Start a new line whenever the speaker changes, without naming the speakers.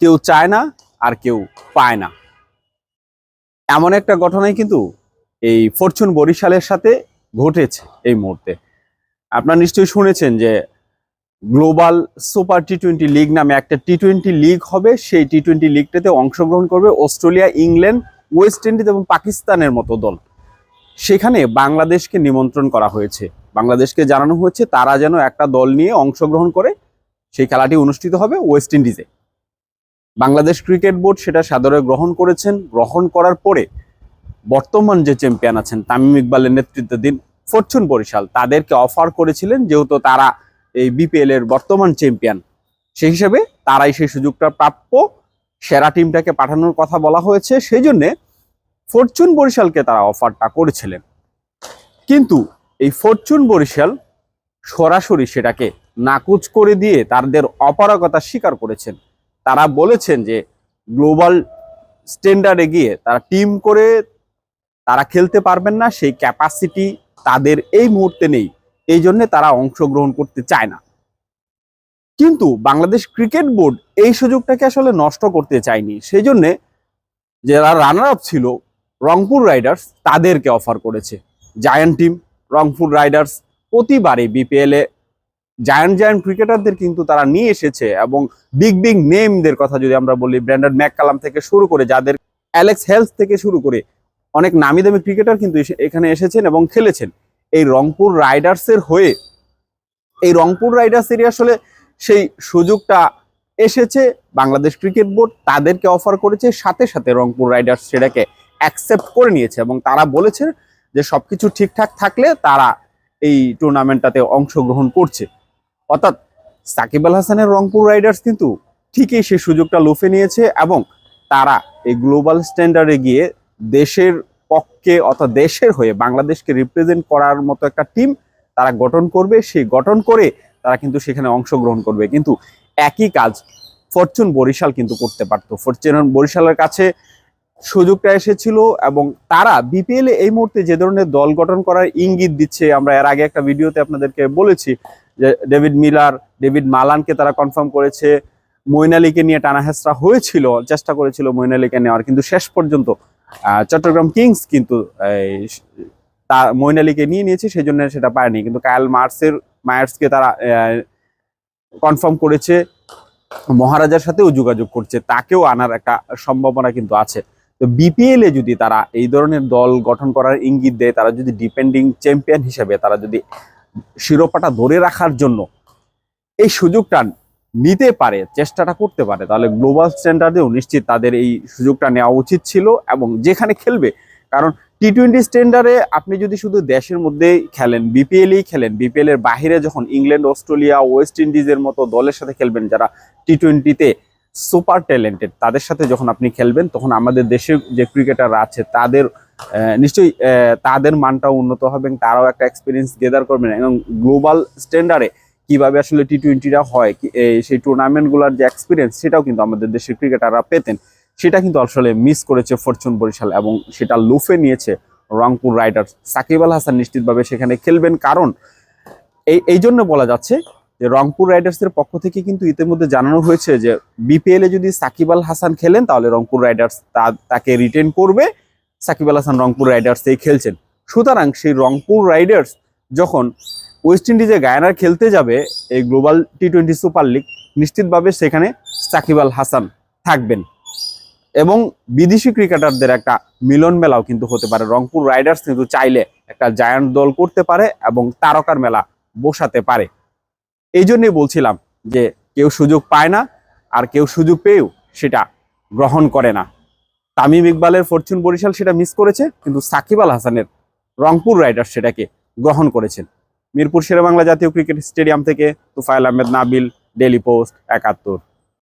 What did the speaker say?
কেউ চায় না আর কেউ পায় না। এমন একটা ঘটনাই কিন্তু এই ফরচুন বরিশালের সাথে ঘটেছে এই মুহূর্তে। আপনারা নিশ্চয়ই শুনেছেন যে গ্লোবাল সুপার টি-20 লিগ নামে একটা টি-20 লিগ হবে। সেই টি-20 লিগটাতে অংশগ্রহণ করবে অস্ট্রেলিয়া, ইংল্যান্ড, ওয়েস্ট ইন্ডিজ এবং পাকিস্তানের মতো দল। সেখানে বাংলাদেশকে নিমন্ত্রণ করা হয়েছে। বাংলাদেশকে জানানো হয়েছে তারা যেন একটা দল নিয়ে অংশগ্রহণ করে সেই খেলাটি অনুষ্ঠিত হবে ওয়েস্ট ইন্ডিজে। বাংলাদেশ ক্রিকেট বোর্ড সেটা সাদরে গ্রহণ করেছেন। গ্রহণ করার পরে বর্তমান যে চ্যাম্পিয়ন আছেন তামিম ইকবালের নেতৃত্বাধীন ফরচুন বরিশাল তাদেরকে অফার করেছিলেন, যেহেতু তারা এই বিপিএল এর বর্তমান চ্যাম্পিয়ন, সেই হিসেবে তারাই সেই সুযোগটা প্রাপ্য। সেরা টিমটাকে পাঠানোর কথা বলা হয়েছে, সেই জন্য ফরচুন বরিশালকে তারা অফারটা করেছিলেন। কিন্তু এই ফরচুন বরিশাল সরাসরি সেটাকে নাকচ করে দিয়ে তাদের অপারগতা স্বীকার করেছেন। তারা বলেছেন যে গ্লোবাল স্ট্যান্ডার্ডে গিয়ে তারা টিম করে তারা খেলতে পারবেন না, সেই ক্যাপাসিটি তাদের এই মুহূর্তে নেই, এই জন্য তারা অংশগ্রহণ করতে চায় না। কিন্তু বাংলাদেশ ক্রিকেট বোর্ড এই সুযোগটাকে আসলে নষ্ট করতে চায়নি, সেই জন্য যারা রানার আপ ছিল রংপুর রাইডার্স তাদেরকে অফার করেছে। জায়ান্ট টিম রংপুর রাইডার্স প্রতিবারই বিপিএল এ জায়ান্ট ক্রিকেটারদের কিন্তু তারা নিয়ে এসেছে, এবং বিগ নেমদের কথা যদি আমরা বলি, ব্র্যান্ডন ম্যাককালাম থেকে শুরু করে, যাদের অ্যালেক্স হেলস থেকে শুরু করে অনেক নামি দামি ক্রিকেটার কিন্তু এখানে এসেছেন এবং খেলেছেন এই রংপুর রাইডার্সের হয়ে। এই রংপুর রাইডার্সেরই আসলে সেই সুযোগটা এসেছে। বাংলাদেশ ক্রিকেট বোর্ড তাদেরকে অফার করেছে, সাথে সাথে রংপুর রাইডার্স সেটাকে অ্যাকসেপ্ট করে নিয়েছে এবং তারা বলেছে যে সবকিছু ঠিকঠাক থাকলে তারা এই টুর্নামেন্টটাতে অংশগ্রহণ করছে। অর্থাৎ সাকিব আল হাসানের রংপুর রাইডার্স কিন্তু ঠিকই সেই সুযোগটা লুফে নিয়েছে এবং তারা এই গ্লোবাল স্ট্যান্ডার্ডে গিয়ে দেশের পক্ষে অর্থাৎ দেশের হয়ে বাংলাদেশকে রিপ্রেজেন্ট করার মতো একটা টিম তারা গঠন করবে। সেই গঠন করে তারা কিন্তু সেখানে অংশগ্রহণ করবে। কিন্তু একই কাজ ফরচুন বরিশাল কিন্তু করতে পারতো। ফরচুন বরিশালের কাছে সুযোগটা এসেছিল এবং তারা বিপিএল এ এই মুহূর্তে যে ধরনের দল গঠন করার ইঙ্গিত দিচ্ছে, আমরা এর আগে একটা ভিডিওতে আপনাদেরকে বলেছি যে ডেভিড মিলার, ডেভিড মালানকে তারা কনফার্ম করেছে। মঈন আলীকে নিয়ে টানা হেঁচড়া হয়েছিল, চেষ্টা করেছিল মঈন আলীকে নেওয়ার, কিন্তু শেষ পর্যন্ত চট্টগ্রাম কিংস কিন্তু মঈন আলীকে নিয়ে নিয়েছে, সেই জন্য সেটা পায়নি। কিন্তু কায়াল মায়ার্সকে তারা কনফার্ম করেছে, মহারাজার সাথেও যোগাযোগ করছে, তাকেও আনার একটা সম্ভাবনা কিন্তু আছে। তো বিপিএল এ যদি তারা এই ধরনের দল গঠন করার ইঙ্গিত দেয়, তারা যদি ডিপেন্ডিং চ্যাম্পিয়ন হিসেবে তারা যদি শিরোপাটা ধরে রাখার জন্য এই সুযোগটা নিতে পারে, চেষ্টাটা করতে পারে, তাহলে গ্লোবাল স্ট্যান্ডার্ডেও নিশ্চিত তাদের এই সুযোগটা নেওয়া উচিত ছিল। এবং যেখানে খেলবে, কারণ টি-20 স্ট্যান্ডার্ডে আপনি যদি শুধু দেশের মধ্যেই খেলেন, বিপিএলই খেলেন, বিপিএল এর বাহিরে যখন ইংল্যান্ড, অস্ট্রেলিয়া, ওয়েস্ট ইন্ডিজের মতো দলের সাথে খেলবেন যারা টি-20তে সুপার ট্যালেন্টেড, তাদের সাথে যখন আপনি খেলবেন, তখন আমাদের দেশের যে ক্রিকেটাররা আছে তাদের নিশ্চয়ই তাদের মানটাও উন্নত হবে এবং তারাও একটা এক্সপিরিয়েন্স গেদার করবেন। এবং গ্লোবাল স্ট্যান্ডার্ডে কিভাবে আসলে টি-20টা হয়, সেই টুর্নামেন্টগুলোর যে এক্সপিরিয়েন্স, সেটাও কিন্তু আমাদের দেশের ক্রিকেটাররা পেতেন। সেটা কিন্তু আসলে মিস করেছে ফরচুন বরিশাল এবং সেটা লুফে নিয়েছে রংপুর রাইডার্স। সাকিব আল হাসান নিশ্চিতভাবে সেখানে খেলবেন, কারণ এই জন্য বলা যাচ্ছে যে রংপুর রাইডার্সের পক্ষ থেকে কিন্তু ইতিমধ্যে জানানো হয়েছে যে বিপিএল এ যদি সাকিব আল হাসান খেলেন তাহলে রংপুর রাইডার্স তাকে রিটেন করবে। সাকিব আল হাসান রংপুর রাইডার্সেই খেলছেন, সুতরাং সেই রংপুর রাইডার্স যখন ওয়েস্ট ইন্ডিজে গায়ানার খেলতে যাবে এই গ্লোবাল টি-20 সুপার লিগ, নিশ্চিতভাবে সেখানে সাকিব আল হাসান থাকবেন এবং বিদেশি ক্রিকেটারদের একটা মিলন মেলাও কিন্তু হতে পারে। রংপুর রাইডার্স কিন্তু চাইলে একটা জায়ান্ট দল করতে পারে এবং তারকার মেলা বসাতে পারে। এই জন্যই বলছিলাম যে কেউ সুযোগ পায় না আর কেউ সুযোগ পেয়েও সেটা গ্রহণ করে না। তামিম ইকবালের ফরচুন বরিশাল সেটা মিস করেছে, কিন্তু সাকিব আল হাসানের রংপুর রাইডার্স সেটাকে গ্রহণ করেছেন। মিরপুর শেরেবাংলা জাতীয় ক্রিকেট স্টেডিয়াম থেকে তুফাইল আহমেদ নাবিল, ডেইলি পোস্ট ৭১।